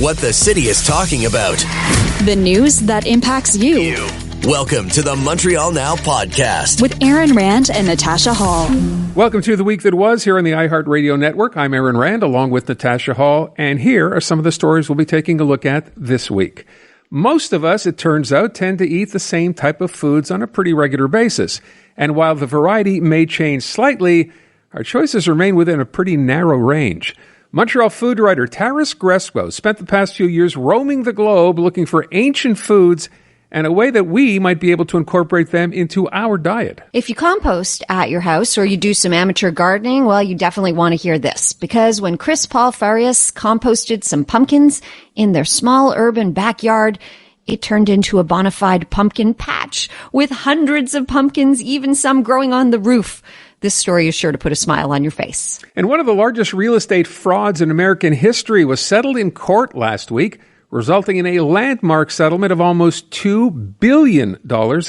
What the city is talking about. The news that impacts you. Welcome to the Montreal Now podcast. With Aaron Rand and Natasha Hall. Welcome to the week that was here on the iHeartRadio Network. I'm Aaron Rand along with Natasha Hall. And here are some of the stories we'll be taking a look at this week. Most of us, it turns out, tend to eat the same type of foods on a pretty regular basis. And while the variety may change slightly, our choices remain within a pretty narrow range. Montreal food writer Taras Gresco spent the past few years roaming the globe looking for ancient foods and a way that we might be able to incorporate them into our diet. If you compost at your house or you do some amateur gardening, well, you definitely want to hear this. Because when Paul Farrias composted some pumpkins in their small urban backyard, it turned into a bona fide pumpkin patch with hundreds of pumpkins, even some growing on the roof. This story is sure to put a smile on your face. And one of the largest real estate frauds in American history was settled in court last week, resulting in a landmark settlement of almost $2 billion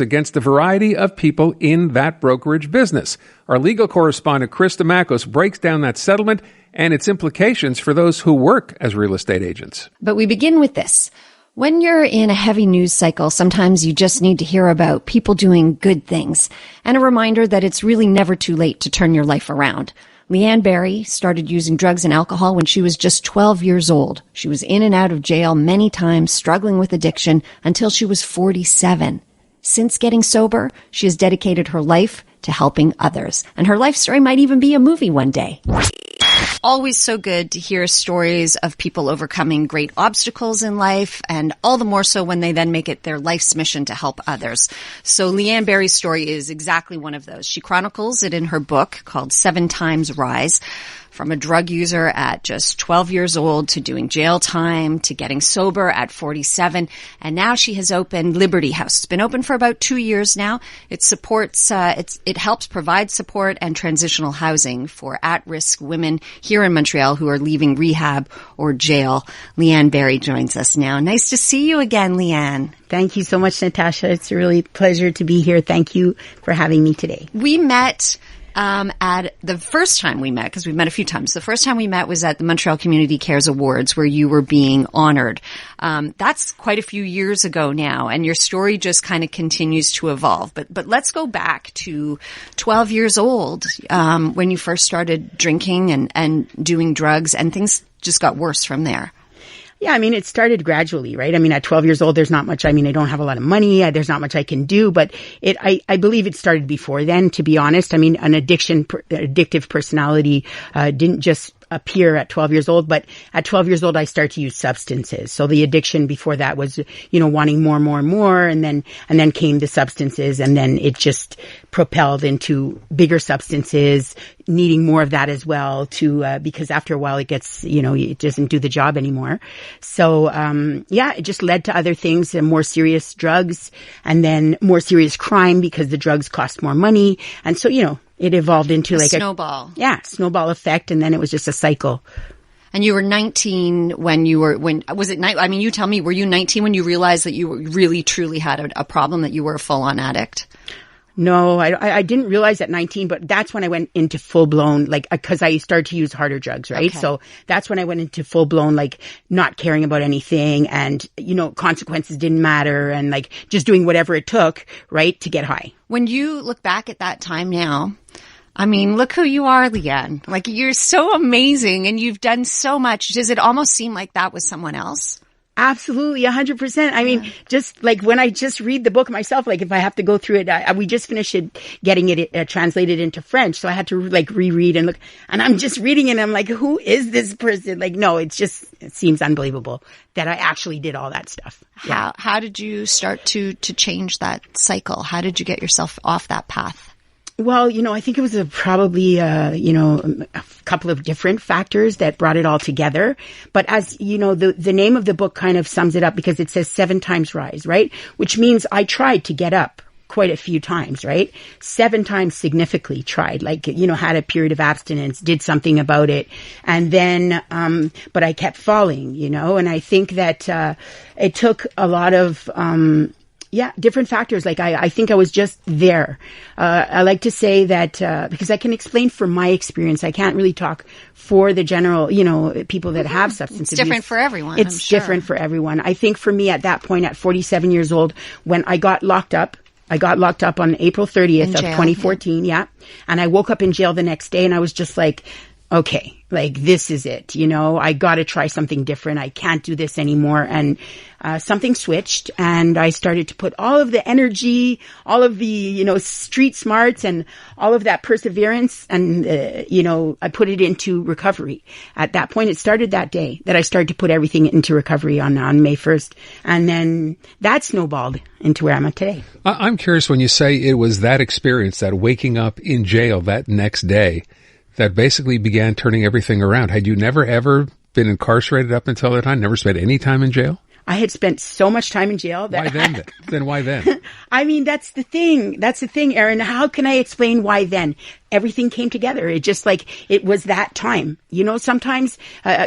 against a variety of people in that brokerage business. Our legal correspondent, Chris Dimakos, breaks down that settlement and its implications for those who work as real estate agents. But we begin with this. When you're in a heavy news cycle, sometimes you just need to hear about people doing good things and a reminder that it's really never too late to turn your life around. Liane started using drugs and alcohol when she was just 12 years old. She was in and out of jail many times, struggling with addiction until she was 47. Since getting sober, she has dedicated her life to helping others. And her life story might even be a movie one day. Always so good to hear stories of people overcoming great obstacles in life, and all the more so when they then make it their life's mission to help others. So Liane story is exactly one of those. She chronicles it in her book called 7 Times Rise. From a drug user at just 12 years old to doing jail time to getting sober at 47. And now she has opened Liberty House. It's been open for about 2 years now. It supports, it helps provide support and transitional housing for at-risk women here in Montreal who are leaving rehab or jail. Liane joins us now. Nice to see you again, Liane. Thank you so much, Natasha. It's a really pleasure to be here. Thank you for having me today. We met at the first time we met, because we've met a few times. The first time we met was at the Montreal Community Cares Awards, where you were being honored. That's quite a few years ago now, and your story just kind of continues to evolve. But let's go back to 12 years old, when you first started drinking and doing drugs, and things just got worse from there. Yeah, I mean, it started gradually, right? I mean, at 12 years old, there's not much, I don't have a lot of money. There's not much I can do, but I believe it started before then, to be honest. I mean, an addictive personality, didn't just appear at 12 years old, but at 12 years old, I started to use substances. So the addiction before that was, wanting more and more and more. And then came the substances, and then it just propelled into bigger substances, needing more of that as well because after a while it gets, it doesn't do the job anymore. So, it just led to other things and more serious drugs, and then more serious crime because the drugs cost more money. And so, it evolved into like snowball. Snowball effect. And then it was just a cycle. And you were 19 was it night? I mean, you tell me, were you 19 when you realized that you really truly had a problem, that you were a full-on addict? No, I didn't realize at 19, but that's when I went into full-blown, because I started to use harder drugs, right? Okay. So that's when I went into full-blown, not caring about anything, and, consequences didn't matter, and, just doing whatever it took, right, to get high. When you look back at that time now, I mean, look who you are, Liane. You're so amazing, and you've done so much. Does it almost seem like that was someone else? Absolutely, 100%. I mean, just when I just read the book myself, if I have to go through it, we just finished getting it translated into French. So I had to reread and look, and I'm just reading it and I'm like, who is this person? No, it seems unbelievable that I actually did all that stuff. Yeah. How did you start to change that cycle? How did you get yourself off that path? Well, I think it was probably, a couple of different factors that brought it all together. But as, the name of the book kind of sums it up, because it says 7 times rise, right? Which means I tried to get up quite a few times, right? 7 times significantly tried, had a period of abstinence, did something about it. And then, but I kept falling, and I think that, it took a lot of, Yeah, different factors. Like I think I was just there. I like to say that because I can explain from my experience. I can't really talk for the general, people that have substance abuse. It's different for everyone. It's different for everyone. I think for me at that point, at 47 years old, when I got locked up on April 30th of 2014. Yeah. And I woke up in jail the next day and I was just like, okay, like this is it, I got to try something different. I can't do this anymore. And something switched and I started to put all of the energy, all of the, street smarts and all of that perseverance. And, I put it into recovery. At that point, it started that day that I started to put everything into recovery on May 1st. And then that snowballed into where I'm at today. I'm curious when you say it was that experience, that waking up in jail that next day, that basically began turning everything around. Had you never, ever been incarcerated up until that time? Never spent any time in jail? I had spent so much time in jail. Why then? Then why then? I mean, that's the thing. That's the thing, Aaron. How can I explain why then? Everything came together. It just it was that time. Sometimes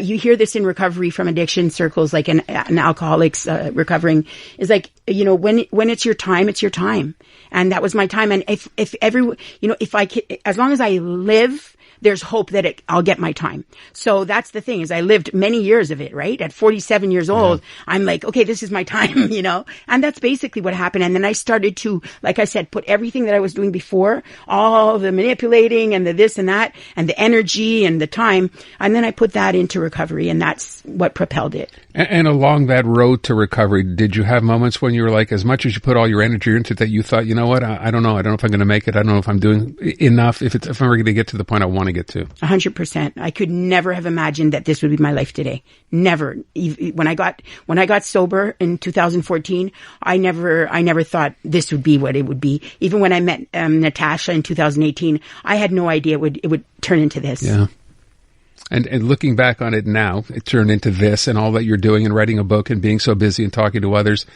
you hear this in recovery from addiction circles, like an alcoholic's recovering is like, when it's your time, it's your time. And that was my time. And if as long as I live, there's hope that I'll get my time. So that's the thing is I lived many years of it, right? At 47 years old, I'm like, okay, this is my time, and that's basically what happened. And then I started to, like I said, put everything that I was doing before, all the manipulating and the this and that and the energy and the time. And then I put that into recovery and that's what propelled it. And along that road to recovery, did you have moments when you were like, as much as you put all your energy into it, that you thought, you know what, I don't know. I don't know if I'm going to make it. I don't know if I'm doing enough. If I'm ever going to get to the point I want to get to. 100%. I could never have imagined that this would be my life today. Never. When I got sober in 2014, I never thought this would be what it would be. Even when I met Natasha in 2018, I had no idea it would turn into this. Yeah. And looking back on it now, it turned into this and all that you're doing and writing a book and being so busy and talking to others.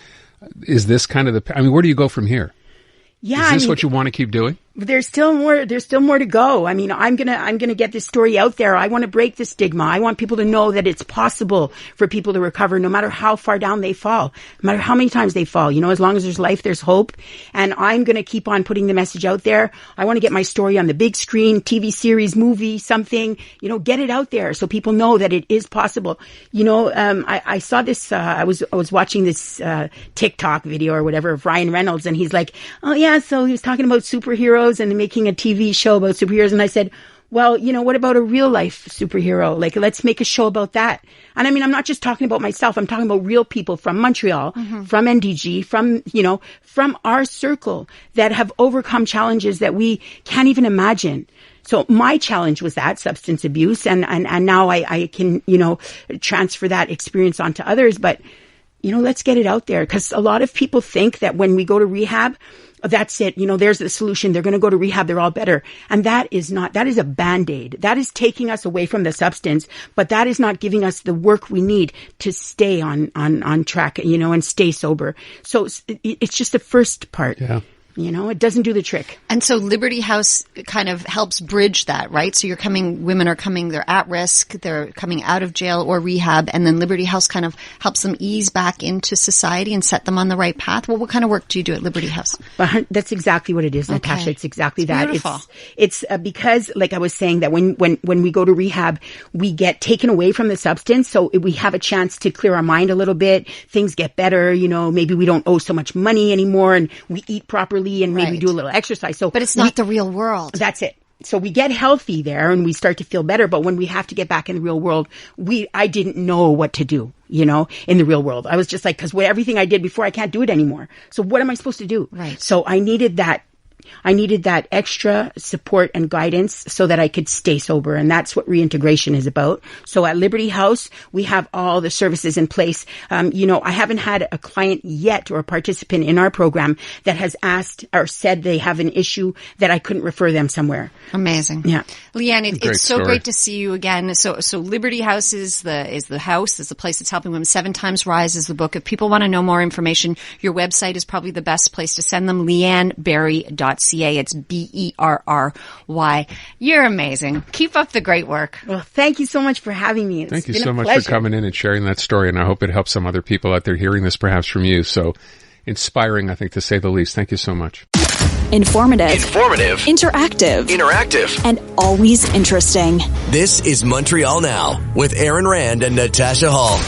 Is this kind of where do you go from here? Yeah. Is this what you want to keep doing? There's still more to go. I mean, I'm gonna get this story out there. I want to break the stigma. I want people to know that it's possible for people to recover no matter how far down they fall, no matter how many times they fall. As long as there's life, there's hope. And I'm gonna keep on putting the message out there. I want to get my story on the big screen, TV series, movie, something, get it out there so people know that it is possible. I saw this, I was watching this, TikTok video or whatever of Ryan Reynolds and he's like, oh yeah, so he was talking about superheroes and making a TV show about superheroes. And I said, well, what about a real life superhero? Like, let's make a show about that. And I mean, I'm not just talking about myself. I'm talking about real people from Montreal, from NDG, from our circle that have overcome challenges that we can't even imagine. So my challenge was that substance abuse. And now I can, transfer that experience onto others. But, let's get it out there because a lot of people think that when we go to rehab, that's it. There's the solution. They're going to go to rehab. They're all better. And that is a Band-Aid. That is taking us away from the substance, but that is not giving us the work we need to stay on track, and stay sober. So it's just the first part. Yeah. It doesn't do the trick. And so Liberty House kind of helps bridge that, right? So women are coming, they're at risk, they're coming out of jail or rehab, and then Liberty House kind of helps them ease back into society and set them on the right path. Well, what kind of work do you do at Liberty House? That's exactly what it is, Natasha. It's exactly that. Beautiful. It's because, like I was saying, that when we go to rehab, we get taken away from the substance, so we have a chance to clear our mind a little bit. Things get better, maybe we don't owe so much money anymore, and we eat properly. And maybe do a little exercise. But it's not the real world. That's it. So we get healthy there and we start to feel better. But when we have to get back in the real world, I didn't know what to do, in the real world. I was just like, because everything I did before, I can't do it anymore. So what am I supposed to do? Right. So I needed that extra support and guidance so that I could stay sober. And that's what reintegration is about. So at Liberty House, we have all the services in place. I haven't had a client yet or a participant in our program that has asked or said they have an issue that I couldn't refer them somewhere. Amazing. Yeah. Liane, it's so great to see you again. So Liberty House is the house, is the place that's helping women. 7 Times Rise is the book. If people want to know more information, your website is probably the best place to send them, LianeBerry.ca. It's BERRY. You're amazing. Keep up the great work. Well, thank you so much for having me. Thank you so much for coming in and sharing that story. And I hope it helps some other people out there hearing this perhaps from you. So inspiring, I think, to say the least. Thank you so much. Informative. Interactive. And always interesting. This is Montreal Now with Aaron Rand and Natasha Hall.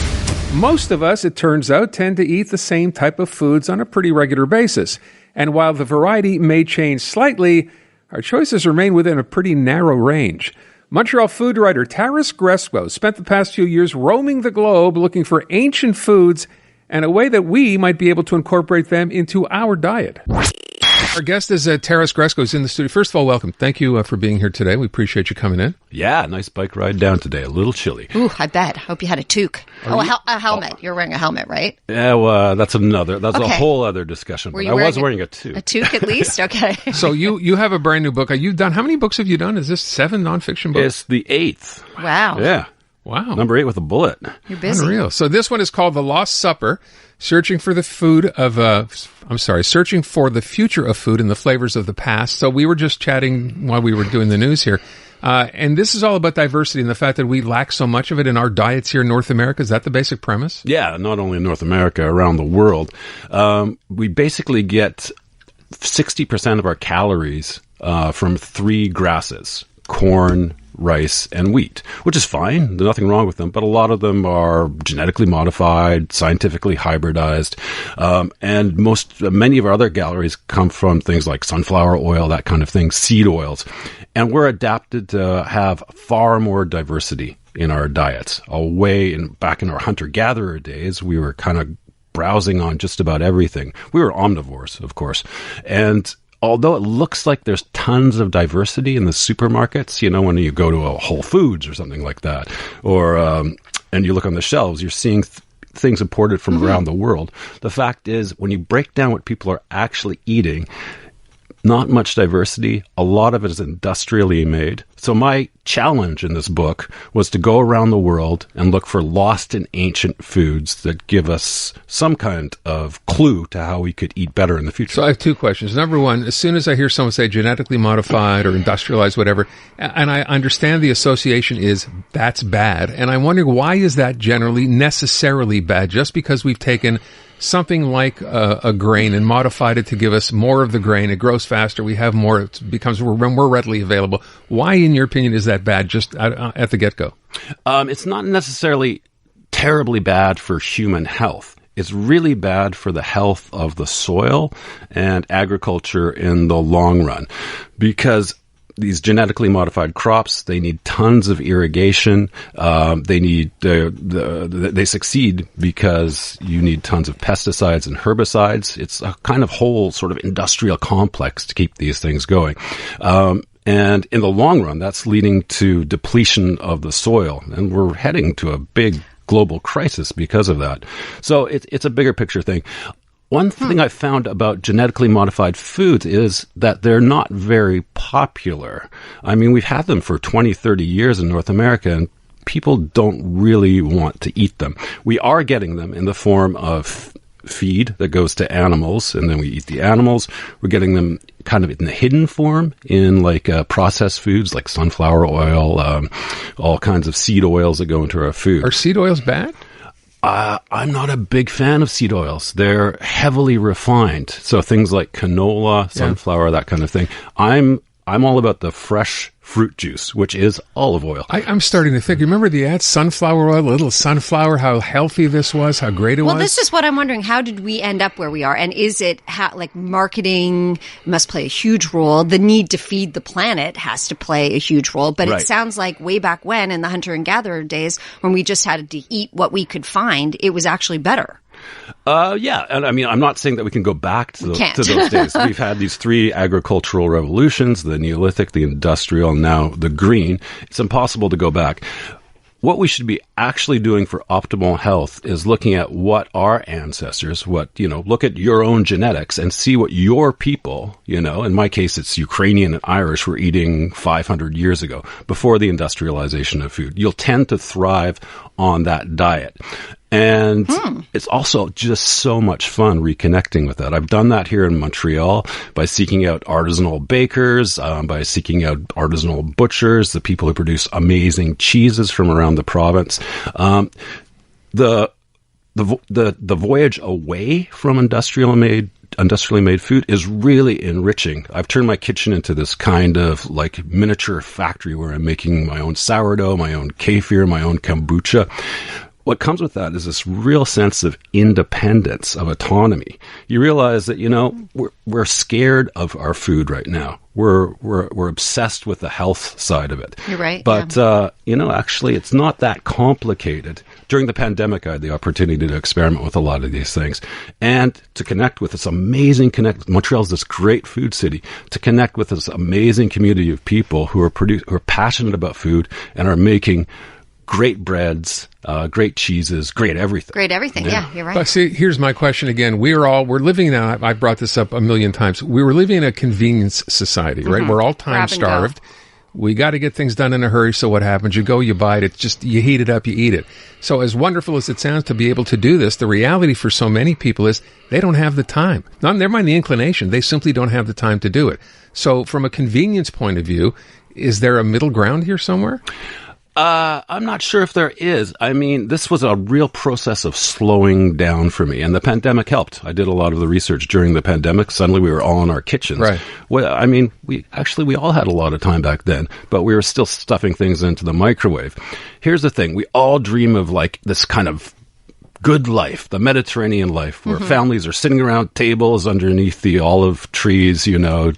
Most of us, it turns out, tend to eat the same type of foods on a pretty regular basis. And while the variety may change slightly, our choices remain within a pretty narrow range. Montreal food writer Taras Gresko spent the past few years roaming the globe looking for ancient foods and a way that we might be able to incorporate them into our diet. Our guest is Taras Gresko, who's in the studio. First of all, welcome. Thank you for being here today. We appreciate you coming in. Yeah, nice bike ride down today. A little chilly. Ooh, I bet. Hope you had a toque. A helmet. You're wearing a helmet, right? Yeah, well, that's a whole other discussion. But I was wearing a toque. A toque at least? Okay. So you have a brand new book. You've done, how many books have you done? Is this 7 nonfiction books? It's the 8th. Wow. Yeah. Wow. Number 8 with a bullet. You're busy. Unreal. So this one is called The Lost Supper, searching for the future of food and the flavors of the past. So we were just chatting while we were doing the news here. And this is all about diversity and the fact that we lack so much of it in our diets here in North America. Is that the basic premise? Yeah, not only in North America, around the world. We basically get 60% of our calories from 3 grasses: corn, rice, and wheat, which is fine. There's nothing wrong with them, but a lot of them are genetically modified, scientifically hybridized, and many of our other calories come from things like sunflower oil, that kind of thing, seed oils, and we're adapted to have far more diversity in our diets. Back in our hunter-gatherer days, we were kind of browsing on just about everything. We were omnivores, of course, and although it looks like there's tons of diversity in the supermarkets, when you go to a Whole Foods or something like that, or and you look on the shelves, you're seeing things imported from around the world. The fact is, when you break down what people are actually eating, not much diversity. A lot of it is industrially made. So my challenge in this book was to go around the world and look for lost and ancient foods that give us some kind of clue to how we could eat better in the future. So I have 2 questions. Number one, as soon as I hear someone say genetically modified or industrialized, whatever, and I understand the association is that's bad. And I'm wondering, why is that generally necessarily bad? Just because we've taken something like a grain and modified it to give us more of the grain, it grows faster, we have more, it becomes more readily available. Why, in your opinion, is that bad just at the get-go? It's not necessarily terribly bad for human health. It's really bad for the health of the soil and agriculture in the long run, because these genetically modified crops, they need tons of irrigation. They succeed because you need tons of pesticides and herbicides. It's a kind of whole sort of industrial complex to keep these things going. And in the long run, that's leading to depletion of the soil. And we're heading to a big global crisis because of that. So it's a bigger picture thing. One thing I found about genetically modified foods is that they're not very popular. I mean, we've had them for 20, 30 years in North America, and people don't really want to eat them. We are getting them in the form of feed that goes to animals, and then we eat the animals. We're getting them kind of in the hidden form in processed foods like sunflower oil, all kinds of seed oils that go into our food. Are seed oils bad? I'm not a big fan of seed oils. They're heavily refined. So things like canola, sunflower, that kind of thing. I'm all about the fresh fruit juice, which is olive oil. I'm starting to think, remember the ad, sunflower oil, little sunflower, how healthy this was, how great it was? Well, this is what I'm wondering. How did we end up where we are? And is it marketing must play a huge role? The need to feed the planet has to play a huge role. But It sounds like way back when in the hunter and gatherer days, when we just had to eat what we could find, it was actually better. Yeah. And I mean, I'm not saying that we can go back to those days. We've had these 3 agricultural revolutions, the Neolithic, the Industrial, and now the Green. It's impossible to go back. What we should be actually doing for optimal health is looking at what our ancestors, look at your own genetics and see what your people, in my case, it's Ukrainian and Irish, were eating 500 years ago, before the industrialization of food. You'll tend to thrive on that diet. And it's also just so much fun reconnecting with that. I've done that here in Montreal by seeking out artisanal bakers, by seeking out artisanal butchers, the people who produce amazing cheeses from around the province. The the voyage away from industrially made food is really enriching. I've turned my kitchen into this kind of like miniature factory where I'm making my own sourdough, my own kefir, my own kombucha. What comes with that is this real sense of independence, of autonomy. You realize that, we're scared of our food right now. We're obsessed with the health side of it. You're right. But, actually, it's not that complicated. During the pandemic, I had the opportunity to experiment with a lot of these things and to connect with this amazing Montreal's this great food city, to connect with this amazing community of people who are passionate about food and are making great breads, great cheeses, great everything. Great everything, yeah you're right. But see, here's my question again. We're living now, I brought this up a million times, we were living in a convenience society, right? We're all time-starved. We got to get things done in a hurry, so what happens? You go, you buy it, it's just, you heat it up, you eat it. So as wonderful as it sounds to be able to do this, the reality for so many people is they don't have the time. Never mind the inclination, they simply don't have the time to do it. So from a convenience point of view, is there a middle ground here somewhere? I'm not sure if there is. I mean, this was a real process of slowing down for me, and the pandemic helped. I did a lot of the research during the pandemic. Suddenly we were all in our kitchens. Right. Well, I mean, we all had a lot of time back then, but we were still stuffing things into the microwave. Here's the thing. We all dream of like this kind of good life, the Mediterranean life, where families are sitting around tables underneath the olive trees,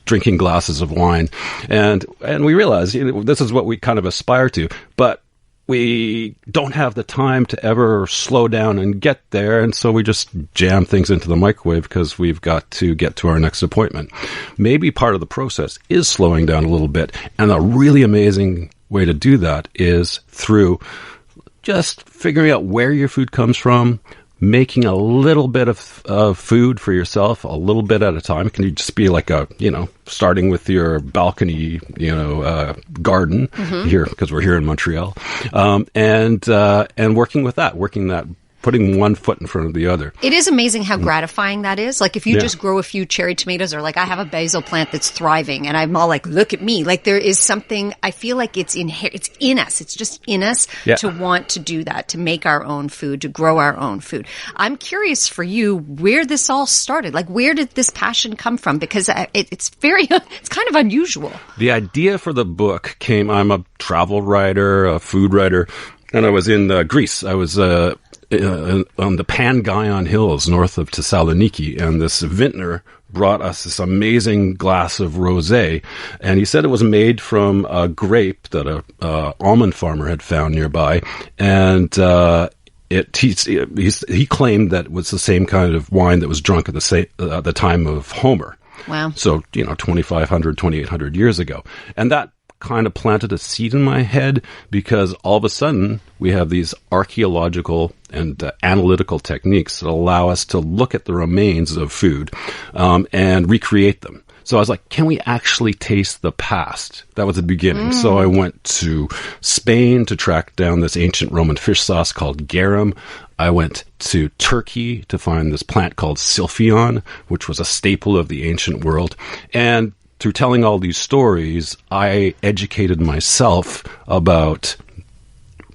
drinking glasses of wine. And we realize this is what we kind of aspire to, but we don't have the time to ever slow down and get there. And so we just jam things into the microwave because we've got to get to our next appointment. Maybe part of the process is slowing down a little bit. And a really amazing way to do that is through just figuring out where your food comes from, making a little bit of food for yourself, a little bit at a time. It can just be like starting with your balcony, garden here, because we're here in Montreal, and working that, putting one foot in front of the other. It is amazing how gratifying that is. Like if you just grow a few cherry tomatoes, or like I have a basil plant that's thriving and I'm all like, look at me. Like there is something, I feel like it's in us. It's just in us to want to do that, to make our own food, to grow our own food. I'm curious for you where this all started. Like where did this passion come from? Because it's kind of unusual. The idea for the book came, I'm a travel writer, a food writer, and I was in Greece. I was on the Pangaion Hills north of Thessaloniki, and this vintner brought us this amazing glass of rosé, and he said it was made from a grape that a almond farmer had found nearby, and he claimed that it was the same kind of wine that was drunk at the time of Homer. Wow. So 2,500, 2,800 years ago, and that kind of planted a seed in my head, because all of a sudden we have these archaeological and analytical techniques that allow us to look at the remains of food and recreate them. So I was like, can we actually taste the past? That was the beginning. So I went to Spain to track down this ancient Roman fish sauce called garum. I went to Turkey to find this plant called silphion, which was a staple of the ancient world. And through telling all these stories, I educated myself about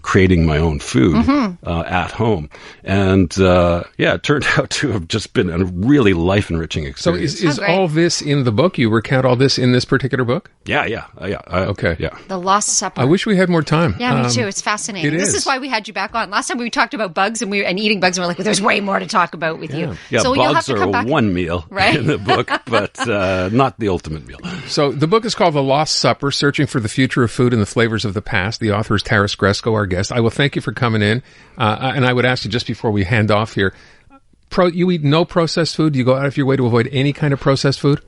creating my own food at home. And it turned out to have just been a really life-enriching experience. So is all this in the book? You recount all this in this particular book? Yeah. Okay. Yeah. The Lost Supper. I wish we had more time. Yeah, me too. It's fascinating. This is why we had you back on. Last time we talked about bugs and eating bugs, and we're like, well, there's way more to talk about with you. Yeah, so bugs are one meal in the book, but not the ultimate meal. So the book is called The Lost Supper, Searching for the Future of Food and the Flavors of the Past. The author is Taras Gresko, our guest. I will thank you for coming in. And I would ask you just before we hand off here, you eat no processed food? Do you go out of your way to avoid any kind of processed food?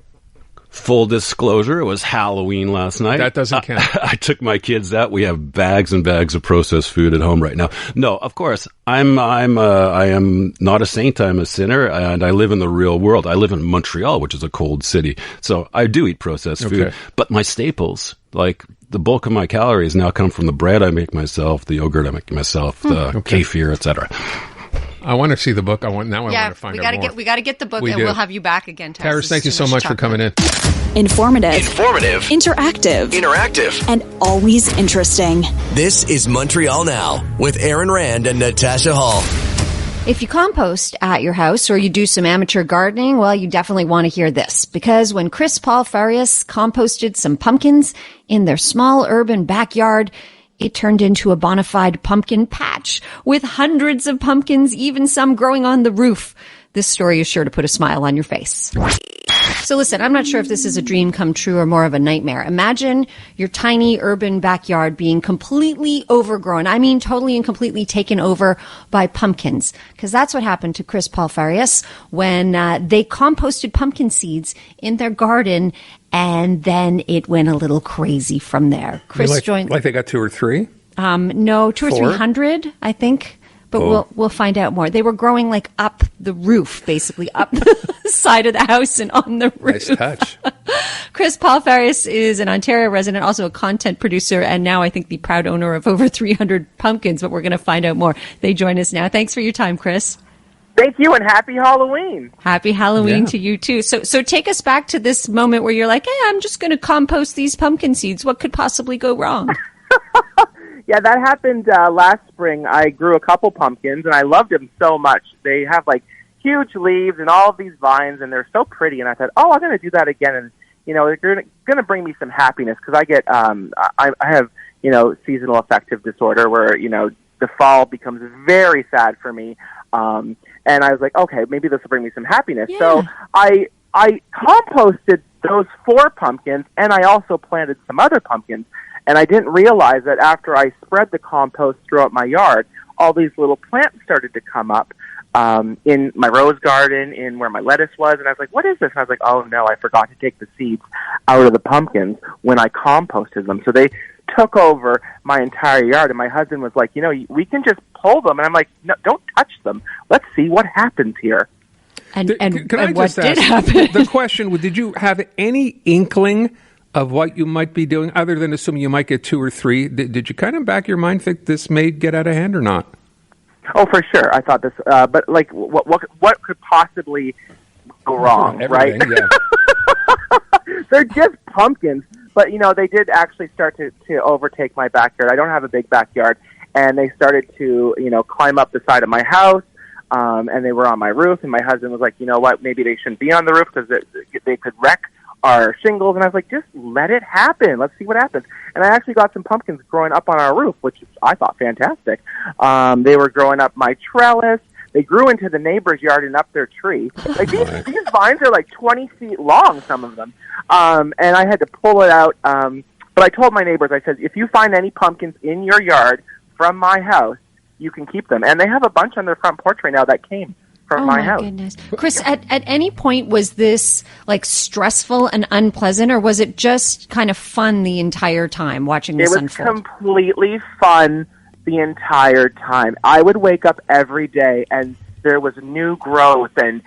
Full disclosure, it was Halloween last night. That doesn't count. I took my kids out. We have bags and bags of processed food at home right now. No, of course, I am not a saint. I'm a sinner, and I live in the real world. I live in Montreal, which is a cold city. So I do eat processed food. But my staples, like the bulk of my calories now come from the bread I make myself, the yogurt I make myself, the kefir, etc. I want to see the book. I want to find out more. We got to get the book, we'll have you back again, Taras, thank you so much for coming in. Informative. Interactive. And always interesting. This is Montreal Now with Aaron Rand and Natasha Hall. If you compost at your house or you do some amateur gardening, well, you definitely want to hear this, because when Paul Farrias composted some pumpkins in their small urban backyard, it turned into a bona fide pumpkin patch with hundreds of pumpkins, even some growing on the roof. This story is sure to put a smile on your face. So listen, I'm not sure if this is a dream come true or more of a nightmare. Imagine your tiny urban backyard being completely overgrown. I mean, totally and completely taken over by pumpkins. Because that's what happened to Paul Farrias when they composted pumpkin seeds in their garden, and then it went a little crazy from there. Chris joined. Like they got 2 or 3? No, 200 or 300, I think. But we'll find out more. They were growing like up the roof, basically up the side of the house and on the roof. Nice touch. Paul Farrias is an Ontario resident, also a content producer, and now I think the proud owner of over 300 pumpkins, but we're going to find out more. They join us now. Thanks for your time, Chris. Thank you, and happy Halloween. Happy Halloween to you, too. So take us back to this moment where you're like, hey, I'm just going to compost these pumpkin seeds. What could possibly go wrong? Yeah, that happened last spring. I grew a couple pumpkins, and I loved them so much. They have, like, huge leaves and all of these vines, and they're so pretty. And I thought, I'm going to do that again. And, they're going to bring me some happiness, because I get I have, seasonal affective disorder where, the fall becomes very sad for me. And I was like, okay, maybe this will bring me some happiness. Yeah. So I composted those 4 pumpkins, and I also planted some other pumpkins. And I didn't realize that after I spread the compost throughout my yard, all these little plants started to come up in my rose garden, in where my lettuce was. And I was like, what is this? And I was like, oh, no, I forgot to take the seeds out of the pumpkins when I composted them. So they took over my entire yard. And my husband was like, we can just pull them. And I'm like, no, don't touch them. Let's see what happens here. And what did happen? The question, did you have any inkling of what you might be doing, other than assuming you might get 2 or 3? Did you kind of back your mind think this may get out of hand or not? Oh, for sure. I thought this, but like, what could possibly go wrong, right? Yeah. They're just pumpkins, but they did actually start to overtake my backyard. I don't have a big backyard, and they started to climb up the side of my house, and they were on my roof. And my husband was like, you know what? Maybe they shouldn't be on the roof because they could wreck our shingles. And I was like, just let it happen. Let's see what happens. And I actually got some pumpkins growing up on our roof, which I thought fantastic. They were growing up my trellis. They grew into the neighbor's yard and up their tree. Like these vines are like 20 feet long, some of them. And I had to pull it out. But I told my neighbors, I said, if you find any pumpkins in your yard from my house, you can keep them. And they have a bunch on their front porch right now that came from my house. Goodness. Chris, at any point was this like stressful and unpleasant, or was it just kind of fun the entire time watching this unfold? It was completely fun the entire time. I would wake up every day and there was new growth and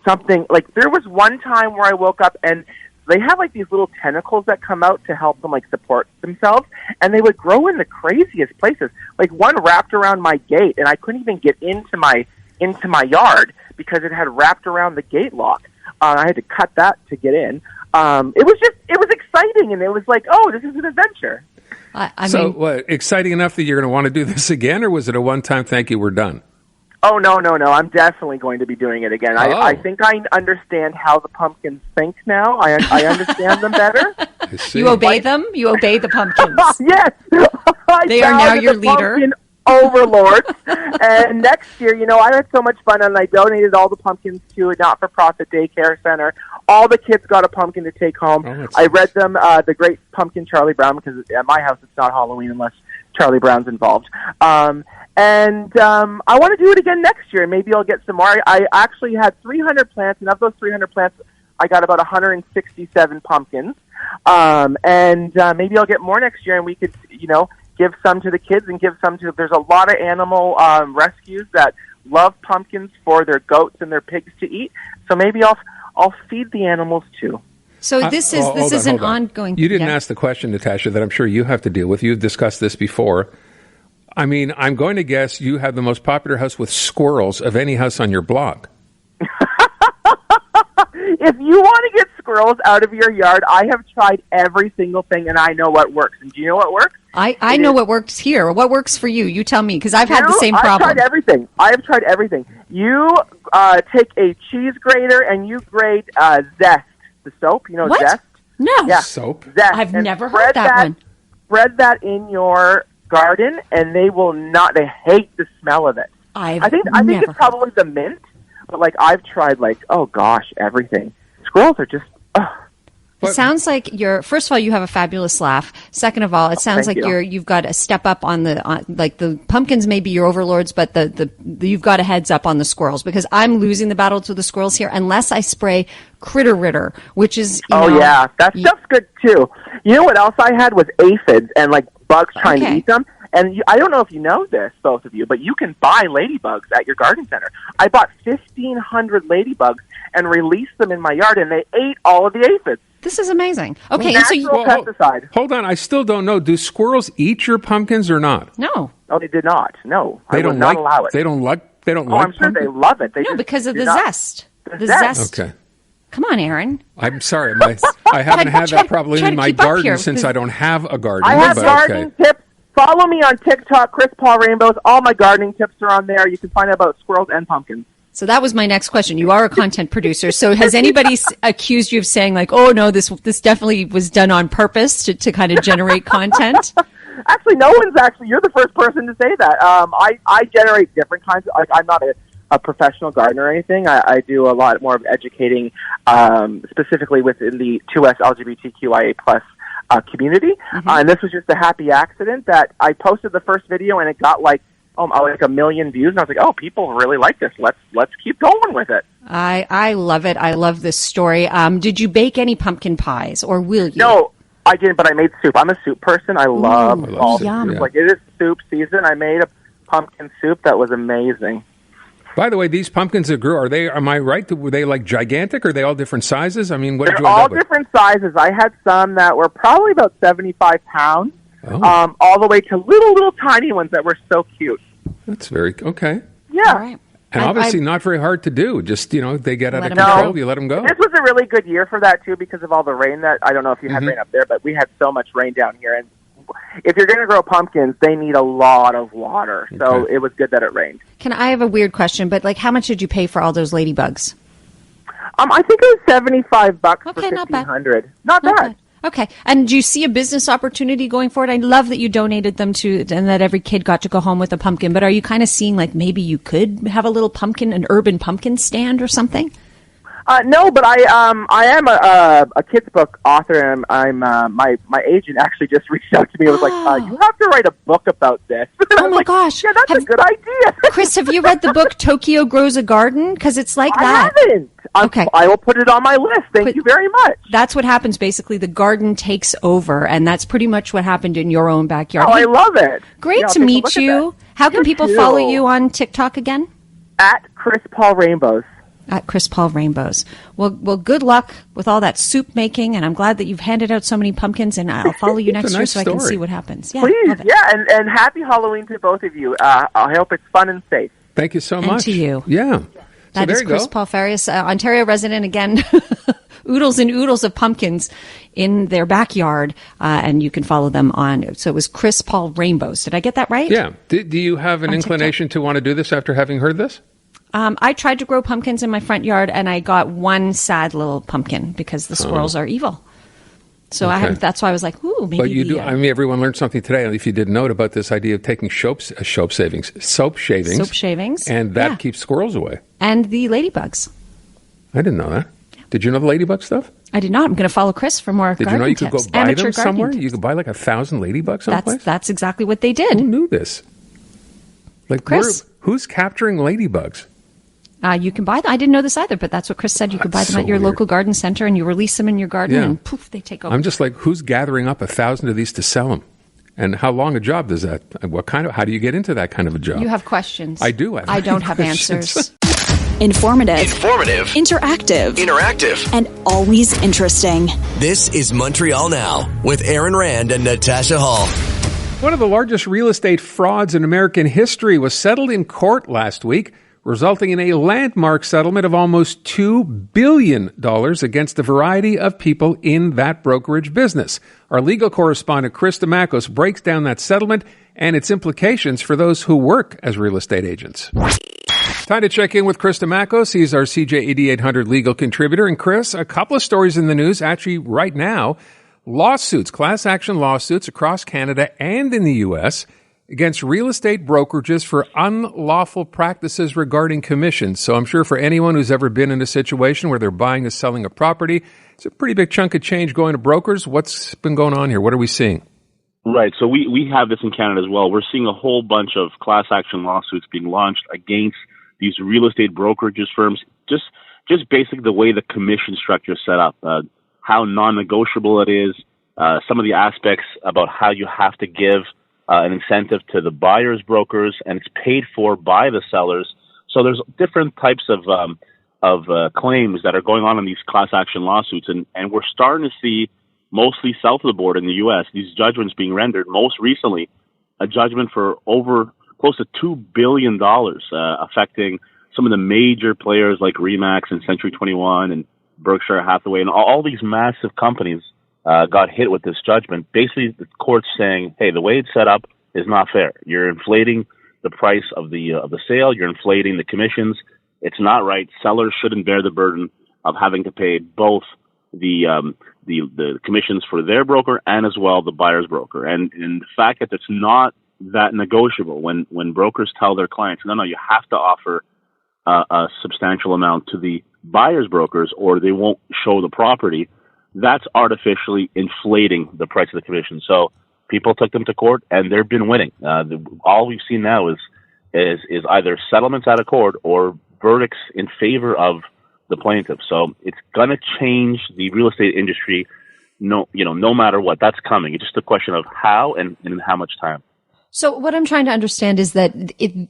something. Like there was one time where I woke up and they have like these little tentacles that come out to help them like support themselves, and they would grow in the craziest places. Like one wrapped around my gate, and I couldn't even get into my yard because it had wrapped around the gate lock. I had to cut that to get in. It was exciting, and it was like, oh, this is an adventure. I mean, what, exciting enough that you're going to want to do this again, or was it a one-time thank you, we're done? Oh, no. I'm definitely going to be doing it again. I think I understand how the pumpkins think now. I understand them better. You obey them? You obey the pumpkins. Yes. They are now your leader. Overlords. And next year, I had so much fun, and I donated all the pumpkins to a not-for-profit daycare center. All the kids got a pumpkin to take home. I read them The Great Pumpkin Charlie Brown, because at my house it's not Halloween unless Charlie Brown's involved. And I want to do it again next year. Maybe I'll get some more. I actually had 300 plants, and of those 300 plants, I got about 167 pumpkins. And maybe I'll get more next year, and we could, give some to the kids and give some to... There's a lot of animal rescues that love pumpkins for their goats and their pigs to eat. So maybe I'll feed the animals too. So this is an ongoing... You didn't ask the question, Natasha, that I'm sure you have to deal with. You've discussed this before. I mean, I'm going to guess you have the most popular house with squirrels of any house on your block. If you want to get squirrels out of your yard. I have tried every single thing, and I know what works. And do you know what works? I know what works here. What works for you? You tell me, because I've had the same problem. I've tried everything. I have tried everything. You take a cheese grater and you grate Zest, the soap. You know what? Zest? No. Yeah. Soap? Zest. I've never heard that one. Spread that in your garden, and they will not. They hate the smell of it. I think it's probably the mint, but like I've tried oh gosh, everything. Squirrels are just. It sounds like first of all, you have a fabulous laugh. Second of all, it sounds like you've got a step up on the pumpkins may be your overlords, but you've got a heads up on the squirrels, because I'm losing the battle to the squirrels here unless I spray Critter Ritter, which is, yeah, that stuff's good too. You know what else I had was aphids and bugs trying to eat them. And I don't know if you know this, both of you, but you can buy ladybugs at your garden center. I bought 1,500 ladybugs and released them in my yard, and they ate all of the aphids. This is amazing. Okay, Natural pesticide. Hold on, I still don't know. Do squirrels eat your pumpkins or not? No. Oh, they did not. No, they would not allow it. They don't like. I'm sure they love it. Because of the zest. The zest. Okay. Come on, Aaron. I'm sorry. I haven't had that problem in my garden since I don't have a garden. I have gardening tips. Follow me on TikTok, Chris Paul Rainbows. All my gardening tips are on there. You can find out about squirrels and pumpkins. So that was my next question. You are a content producer. So has anybody accused you of saying oh no, this definitely was done on purpose to kind of generate content? Actually, you're the first person to say that. I generate different kinds of, I'm not a professional gardener or anything. I do a lot more of educating, specifically within the 2S LGBTQIA plus community. Mm-hmm. And this was just a happy accident that I posted the first video and it got 1 million views, and I was like, oh, people really like this. Let's keep going with it. I love it. I love this story. Did you bake any pumpkin pies, or will you? No, I didn't, but I made soup. I'm a soup person. I love all soup. Yum. It is soup season. I made a pumpkin soup that was amazing. By the way, these pumpkins that grew, am I right? Were they gigantic? Or are they all different sizes? I mean, what did you end up with? They're all different sizes. I had some that were probably about 75 pounds. All the way to little tiny ones that were so cute. That's okay. Yeah. All right. And obviously not very hard to do. Just, they get out of control, you let them go. This was a really good year for that, too, because of all the rain I don't know if you had rain up there, but we had so much rain down here. And if you're going to grow pumpkins, they need a lot of water. So it was good that it rained. I have a weird question, but how much did you pay for all those ladybugs? I think it was $75 for 1,500. Not bad. Okay. And do you see a business opportunity going forward? I love that you donated them and that every kid got to go home with a pumpkin, but are you kind of seeing maybe you could have a little an urban pumpkin stand or something? No, but I am a kids book author, and I'm my agent actually just reached out to me and was like, you have to write a book about this. Oh my gosh. Yeah, that's a good idea. Chris, have you read the book Tokyo Grows a Garden? Because it's like that. I haven't. Okay. I will put it on my list. Thank you very much. That's what happens. Basically, the garden takes over, and that's pretty much what happened in your own backyard. Oh, I love it. Great to meet you. How can people follow you on TikTok again? At Chris Paul Rainbows. At Chris Paul Rainbows. Well, good luck with all that soup making, and I'm glad that you've handed out so many pumpkins, and I'll follow you next year so I can see what happens. Yeah, please, and happy Halloween to both of you. I hope it's fun and safe. Thank you so much. And to you. Yeah. That is Chris Paul Farrias, Ontario resident again. Oodles and oodles of pumpkins in their backyard, and you can follow them on. So it was Chris Paul Rainbows. Did I get that right? Yeah. Do you have an inclination to want to do this after having heard this? I tried to grow pumpkins in my front yard, and I got one sad little pumpkin because the squirrels are evil. So that's why I was like, ooh, maybe. But you do. Everyone learned something today. If you didn't know it, about this idea of taking soap shavings, and that keeps squirrels away. And the ladybugs. I didn't know that. Yeah. Did you know the ladybug stuff? I did not. I'm going to follow Chris for more garden tips. Did you know you could go buy them somewhere? You could buy 1,000 ladybugs someplace? That's exactly what they did. Who knew this? Chris. Who's capturing ladybugs? You can buy them. I didn't know this either, but that's what Chris said. You could buy them at your local garden center, and you release them in your garden, and poof, they take over. I'm just who's gathering up 1,000 of these to sell them? And how long a job does that? How do you get into that kind of a job? You have questions. I do. I don't have answers. Informative. Interactive. And always interesting. This is Montreal Now with Aaron Rand and Natasha Hall. One of the largest real estate frauds in American history was settled in court last week. resulting in a landmark settlement of almost $2 billion against a variety of people in that brokerage business. Our legal correspondent, Chris Dimakos, breaks down that settlement and its implications for those who work as real estate agents. Time to check in with Chris Dimakos. He's our CJAD 800 legal contributor. And Chris, a couple of stories in the news actually right now. Lawsuits, class action lawsuits across Canada and in the U.S. against real estate brokerages for unlawful practices regarding commissions. So I'm sure for anyone who's ever been in a situation where they're buying or selling a property, it's a pretty big chunk of change going to brokers. What's been going on here? What are we seeing? Right. So we have this in Canada as well. We're seeing a whole bunch of class action lawsuits being launched against these real estate brokerages firms, just basically the way the commission structure is set up, how non-negotiable it is, some of the aspects about how you have to give an incentive to the buyer's brokers, and it's paid for by the sellers. So there's different types of claims that are going on in these class action lawsuits, and we're starting to see, mostly south of the border in the U.S., these judgments being rendered. Most recently, a judgment for over close to $2 billion, affecting some of the major players like RE/MAX and Century 21 and Berkshire Hathaway, and all these massive companies got hit with this judgment. Basically, the court's saying, hey, the way it's set up is not fair. You're inflating the price of the sale. You're inflating the commissions. It's not right. Sellers shouldn't bear the burden of having to pay both the commissions for their broker and as well the buyer's broker. And the fact that it's not that negotiable when brokers tell their clients, no, you have to offer a substantial amount to the buyer's brokers or they won't show the property, that's artificially inflating the price of the commission. So people took them to court and they've been winning. All we've seen now is either settlements out of court or verdicts in favor of the plaintiff. So it's going to change the real estate industry, no matter what. That's coming. It's just a question of how and in how much time. So what I'm trying to understand is that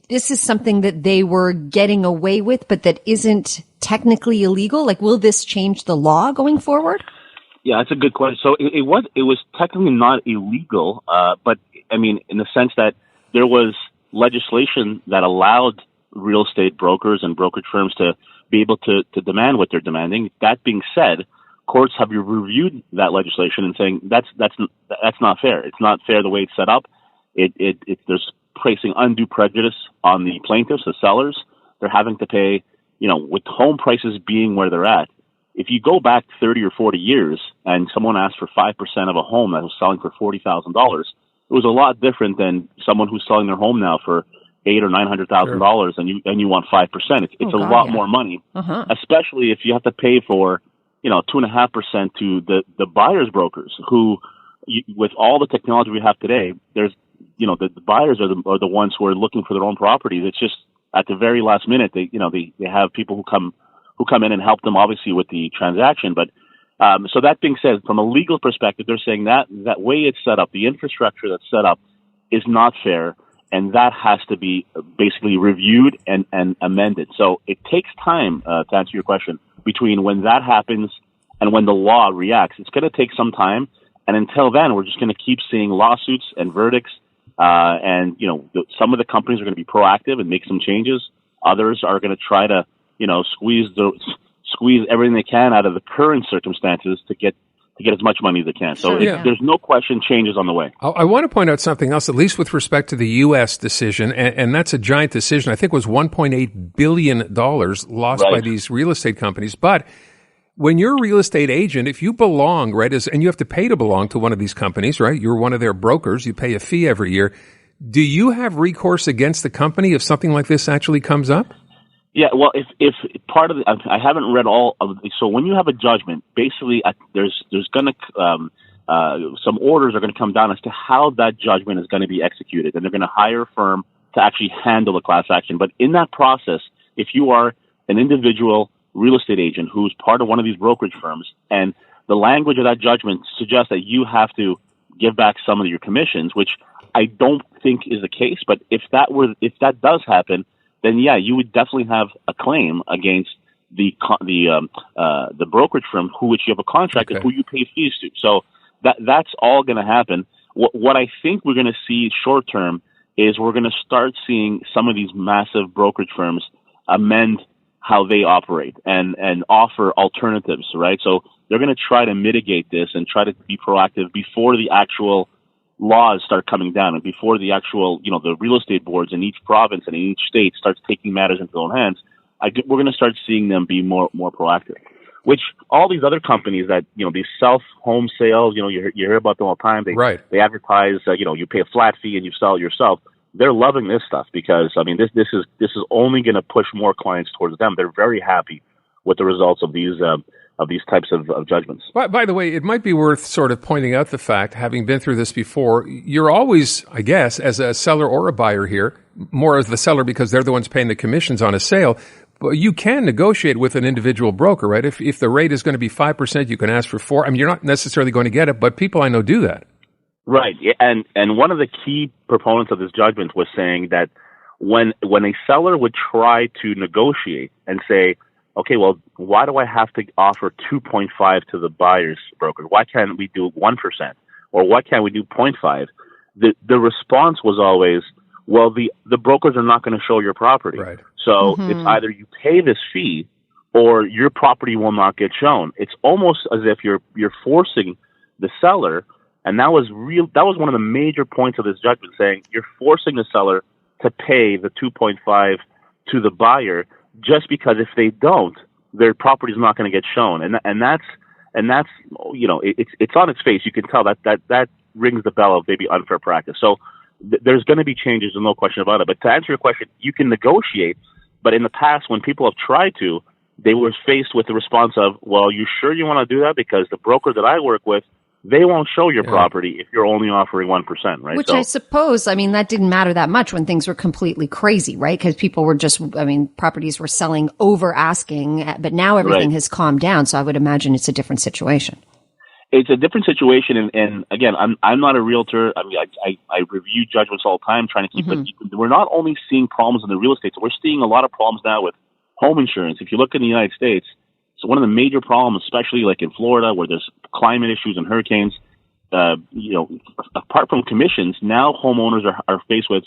this is something that they were getting away with, but that isn't technically illegal. Like, will this change the law going forward? Yeah, that's a good question. So it was technically not illegal, but I mean, in the sense that there was legislation that allowed real estate brokers and brokerage firms to be able to demand what they're demanding. That being said, courts have reviewed that legislation and saying that's not fair. It's not fair the way it's set up. There's placing undue prejudice on the plaintiffs, the sellers. They're having to pay, with home prices being where they're at. If you go back 30 or 40 years and someone asked for 5% of a home that was selling for $40,000, it was a lot different than someone who's selling their home now for $800,000 or $900,000, and you want 5%. It's a lot more money, especially if you have to pay for 2.5% to the buyer's brokers who, with all the technology we have today, there's the buyers are the ones who are looking for their own properties. It's just at the very last minute they have people who come in and help them obviously with the transaction. But so that being said, from a legal perspective, they're saying that way it's set up, the infrastructure that's set up, is not fair, and that has to be basically reviewed and amended. So it takes time to answer your question between when that happens and when the law reacts. It's going to take some time, and until then, we're just going to keep seeing lawsuits and verdicts. And some of the companies are going to be proactive and make some changes. Others are going to try to squeeze everything they can out of the current circumstances to get as much money as they can. So there's no question changes on the way. I want to point out something else, at least with respect to the U.S. decision, and that's a giant decision. I think it was $1.8 billion lost by these real estate companies. But when you're a real estate agent, if you belong, right, and you have to pay to belong to one of these companies, right? You're one of their brokers. You pay a fee every year. Do you have recourse against the company if something like this actually comes up? Yeah, well, if part of I haven't read all of it. So when you have a judgment, basically there's going to some orders are going to come down as to how that judgment is going to be executed, and they're going to hire a firm to actually handle the class action. But in that process, if you are an individual real estate agent who's part of one of these brokerage firms, and the language of that judgment suggests that you have to give back some of your commissions, which I don't think is the case. But if that does happen, then yeah, you would definitely have a claim against the brokerage firm which you have a contract and who you pay fees to. So that's all going to happen. What I think we're going to see short term is we're going to start seeing some of these massive brokerage firms amend how they operate and offer alternatives, right? So they're going to try to mitigate this and try to be proactive before the actual laws start coming down and before the actual, the real estate boards in each province and in each state starts taking matters into their own hands. We're going to start seeing them be more proactive, which all these other companies that, these self-home sales, you hear about them all the time. They advertise, you pay a flat fee and you sell it yourself. They're loving this stuff because, this is only going to push more clients towards them. They're very happy with the results of these types of judgments. By the way, it might be worth sort of pointing out the fact, having been through this before, you're always, I guess, as a seller or a buyer here, more as the seller because they're the ones paying the commissions on a sale, but you can negotiate with an individual broker, right? If the rate is going to be 5%, you can ask for 4%. You're not necessarily going to get it, but people I know do that. Right. And one of the key proponents of this judgment was saying that when a seller would try to negotiate and say, okay, well, why do I have to offer 2.5 to the buyer's broker? Why can't we do 1%? Or why can't we do 0.5? The response was always, well, the brokers are not going to show your property. Right. So it's either you pay this fee or your property will not get shown. It's almost as if you're forcing the seller, and that was one of the major points of this judgment, saying you're forcing the seller to pay the 2.5 to the buyer just because if they don't, their property is not going to get shown. And that's it's on its face. You can tell that rings the bell of maybe unfair practice. So there's going to be changes, and no question about it. But to answer your question, you can negotiate. But in the past, when people have tried to, they were faced with the response of, well, you sure you want to do that? Because the broker that I work with, they won't show your property if you're only offering 1%, right? Which I suppose, that didn't matter that much when things were completely crazy, right? Because people were properties were selling over asking, but now everything has calmed down. So I would imagine it's a different situation. It's a different situation. And again, I'm not a realtor. I review judgments all the time, trying to keep it. We're not only seeing problems in the real estate, so we're seeing a lot of problems now with home insurance. If you look in the United States, so one of the major problems, especially like in Florida, where there's climate issues and hurricanes, apart from commissions, now homeowners are faced with,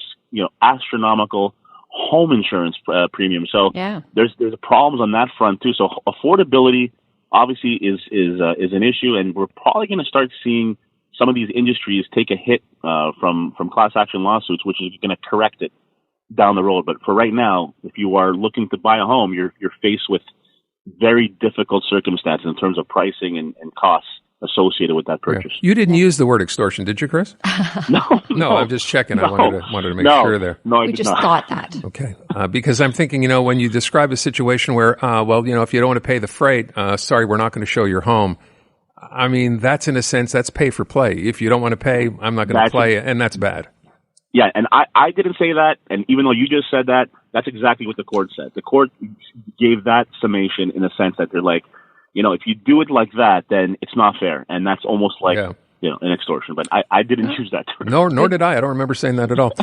astronomical home insurance premiums. So there's problems on that front too. So affordability obviously is an issue, and we're probably going to start seeing some of these industries take a hit from class action lawsuits, which is going to correct it down the road. But for right now, if you are looking to buy a home, you're faced with very difficult circumstances in terms of pricing and costs associated with that purchase. You didn't use the word extortion, did you, Chris? No, I'm just checking. No, I wanted to make sure there. No, we just thought that. Okay, because I'm thinking, when you describe a situation where, if you don't want to pay the freight, sorry, we're not going to show your home. That's in a sense, that's pay for play. If you don't want to pay, I'm not going to play, and that's bad. Yeah, and I didn't say that, and even though you just said that, that's exactly what the court said. The court gave that summation in a sense that they're like, if you do it like that, then it's not fair, and that's almost like, an extortion. But I didn't choose that term. Nor did I. I don't remember saying that at all.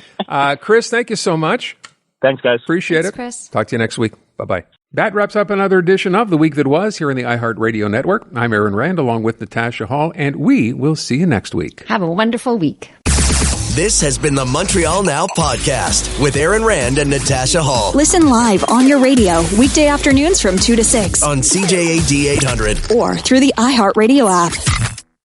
Chris, thank you so much. Thanks, guys. Appreciate it. Chris. Talk to you next week. Bye-bye. That wraps up another edition of The Week That Was here in the iHeartRadio Network. I'm Aaron Rand, along with Natasha Hall, and we will see you next week. Have a wonderful week. This has been the Montreal Now podcast with Aaron Rand and Natasha Hall. Listen live on your radio weekday afternoons from 2 to 6 on CJAD 800 or through the iHeartRadio app.